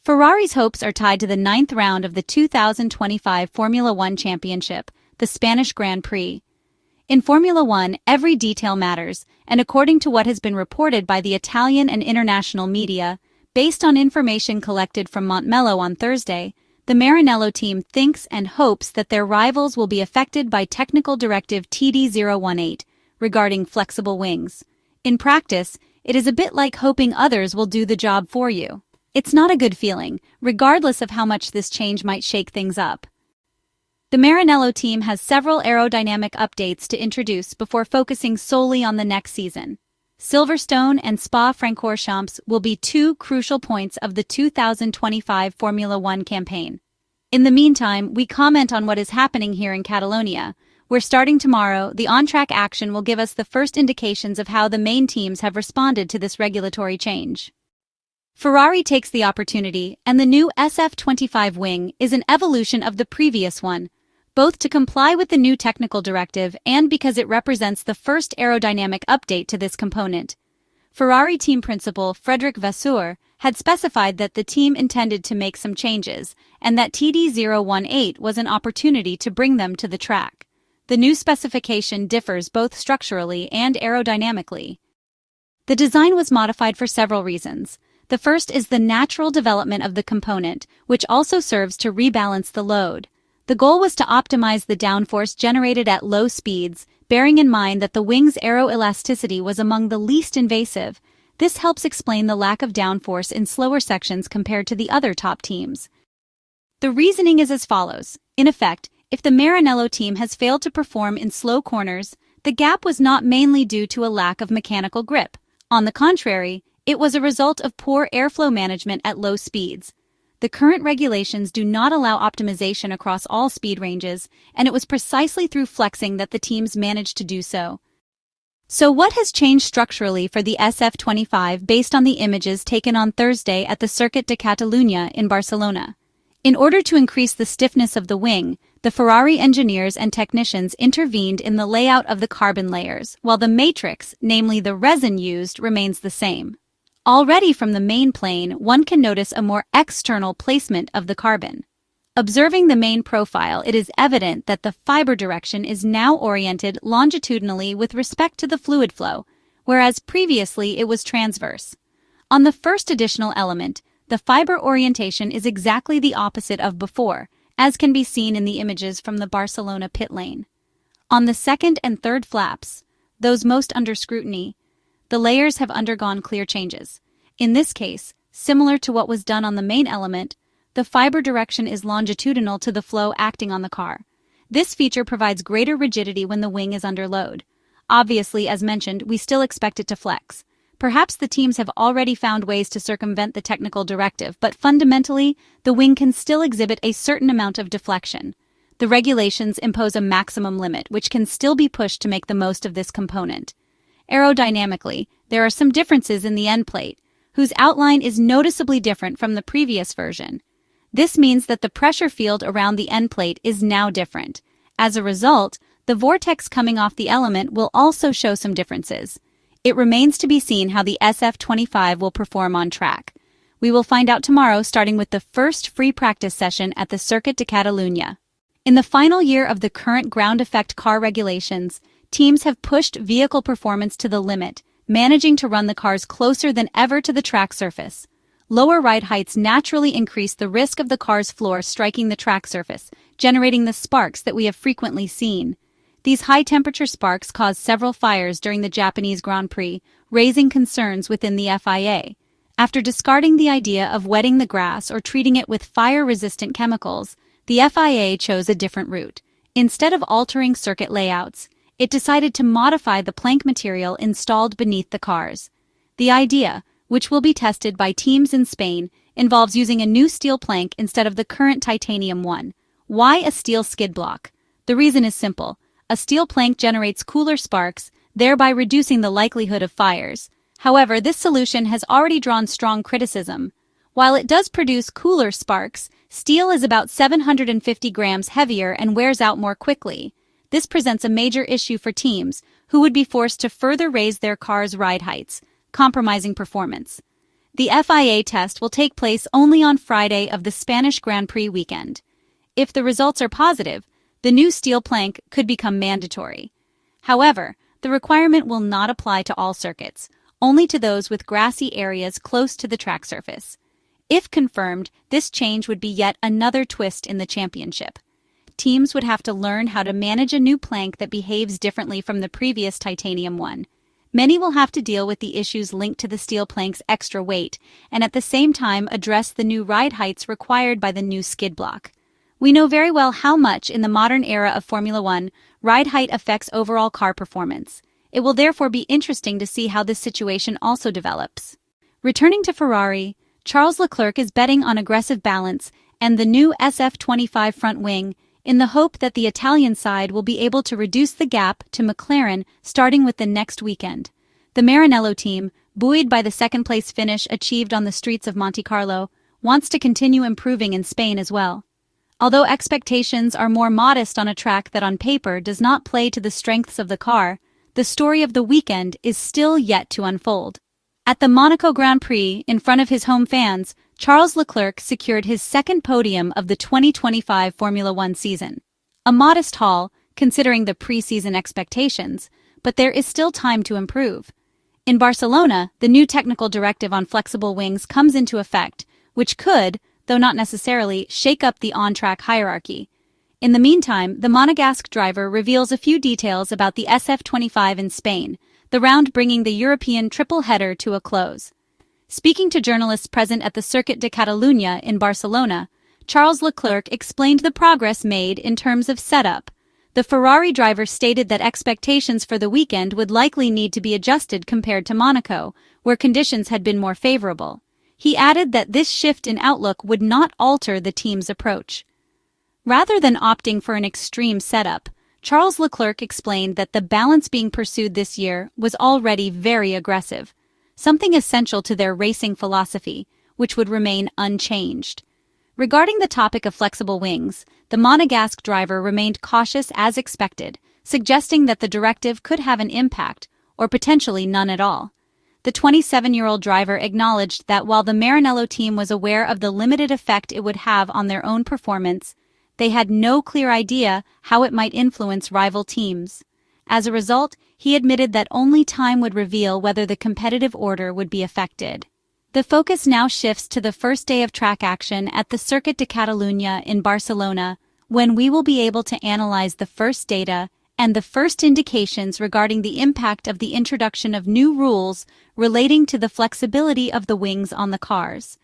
Ferrari's hopes are tied to the ninth round of the 2025 Formula One Championship, the Spanish Grand Prix. In Formula One, every detail matters, and according to what has been reported by the Italian and international media, based on information collected from Montmeló on Thursday, the Maranello team thinks and hopes that their rivals will be affected by technical directive TD018 regarding flexible wings. In practice, it is a bit like hoping others will do the job for you. It's not a good feeling, regardless of how much this change might shake things up. The Maranello team has several aerodynamic updates to introduce before focusing solely on the next season. Silverstone and Spa-Francorchamps will be two crucial points of the 2025 Formula One campaign. In the meantime, we comment on what is happening here in Catalonia, where starting tomorrow, the on-track action will give us the first indications of how the main teams have responded to this regulatory change. Ferrari takes the opportunity, and the new SF-25 wing is an evolution of the previous one, both to comply with the new technical directive and because it represents the first aerodynamic update to this component. Ferrari team principal Vasseur had specified that the team intended to make some changes, and that TD018 was an opportunity to bring them to the track. The new specification differs both structurally and aerodynamically. The design was modified for several reasons. The first is the natural development of the component, which also serves to rebalance the load. The goal was to optimize the downforce generated at low speeds, bearing in mind that the wing's aeroelasticity was among the least invasive. This helps explain the lack of downforce in slower sections compared to the other top teams. The reasoning is as follows. In effect, if the Maranello team has failed to perform in slow corners, the gap was not mainly due to a lack of mechanical grip. On the contrary, it was a result of poor airflow management at low speeds. The current regulations do not allow optimization across all speed ranges, and it was precisely through flexing that the teams managed to do so. So what has changed structurally for the SF-25 based on the images taken on Thursday at the Circuit de Catalunya in Barcelona? In order to increase the stiffness of the wing, the Ferrari engineers and technicians intervened in the layout of the carbon layers, while the matrix, namely the resin used, remains the same. Already from the main plane, one can notice a more external placement of the carbon. Observing the main profile, it is evident that the fiber direction is now oriented longitudinally with respect to the fluid flow, whereas previously it was transverse. On the first additional element, the fiber orientation is exactly the opposite of before, as can be seen in the images from the Barcelona pit lane. On the second and third flaps, those most under scrutiny, the layers have undergone clear changes. In this case, similar to what was done on the main element, the fiber direction is longitudinal to the flow acting on the car. This feature provides greater rigidity when the wing is under load. Obviously, as mentioned, we still expect it to flex. Perhaps the teams have already found ways to circumvent the technical directive, but fundamentally, the wing can still exhibit a certain amount of deflection. The regulations impose a maximum limit, which can still be pushed to make the most of this component. Aerodynamically, there are some differences in the end plate, whose outline is noticeably different from the previous version. This means that the pressure field around the end plate is now different. As a result, the vortex coming off the element will also show some differences. It remains to be seen how the SF-25 will perform on track. We will find out tomorrow, starting with the first free practice session at the Circuit de Catalunya. In the final year of the current ground effect car regulations, teams have pushed vehicle performance to the limit, managing to run the cars closer than ever to the track surface. Lower ride heights naturally increase the risk of the car's floor striking the track surface, generating the sparks that we have frequently seen. These high-temperature sparks caused several fires during the Japanese Grand Prix, raising concerns within the FIA. After discarding the idea of wetting the grass or treating it with fire-resistant chemicals, the FIA chose a different route. Instead of altering circuit layouts, it decided to modify the plank material installed beneath the cars. The idea, which will be tested by teams in Spain, involves using a new steel plank instead of the current titanium one. Why a steel skid block? The reason is simple. A steel plank generates cooler sparks, thereby reducing the likelihood of fires. However, this solution has already drawn strong criticism. While it does produce cooler sparks, steel is about 750 grams heavier and wears out more quickly. This presents a major issue for teams, who would be forced to further raise their cars' ride heights, compromising performance. The FIA test will take place only on Friday of the Spanish Grand Prix weekend. If the results are positive, the new steel plank could become mandatory. However, the requirement will not apply to all circuits, only to those with grassy areas close to the track surface. If confirmed, this change would be yet another twist in the championship. Teams would have to learn how to manage a new plank that behaves differently from the previous titanium one. Many will have to deal with the issues linked to the steel plank's extra weight, and at the same time address the new ride heights required by the new skid block. We know very well how much, in the modern era of Formula One, ride height affects overall car performance. It will therefore be interesting to see how this situation also develops. Returning to Ferrari, Charles Leclerc is betting on aggressive balance and the new SF-25 front wing, in the hope that the Italian side will be able to reduce the gap to McLaren starting with the next weekend. The Maranello team, buoyed by the second-place finish achieved on the streets of Monte Carlo, wants to continue improving in Spain as well. Although expectations are more modest on a track that on paper does not play to the strengths of the car, the story of the weekend is still yet to unfold. At the Monaco Grand Prix, in front of his home fans, Charles Leclerc secured his second podium of the 2025 Formula One season. A modest haul, considering the pre-season expectations, but there is still time to improve. In Barcelona, the new technical directive on flexible wings comes into effect, which could, though not necessarily, shake up the on-track hierarchy. In the meantime, the Monegasque driver reveals a few details about the SF-25 in Spain, the round bringing the European triple-header to a close. Speaking to journalists present at the Circuit de Catalunya in Barcelona, Charles Leclerc explained the progress made in terms of setup. The Ferrari driver stated that expectations for the weekend would likely need to be adjusted compared to Monaco, where conditions had been more favorable. He added that this shift in outlook would not alter the team's approach. Rather than opting for an extreme setup, Charles Leclerc explained that the balance being pursued this year was already very aggressive, something essential to their racing philosophy, which would remain unchanged. Regarding the topic of flexible wings, the Monegasque driver remained cautious as expected, suggesting that the directive could have an impact, or potentially none at all. The 27-year-old driver acknowledged that while the Maranello team was aware of the limited effect it would have on their own performance, they had no clear idea how it might influence rival teams. As a result, he admitted that only time would reveal whether the competitive order would be affected. The focus now shifts to the first day of track action at the Circuit de Catalunya in Barcelona, when we will be able to analyze the first data and the first indications regarding the impact of the introduction of new rules relating to the flexibility of the wings on the cars.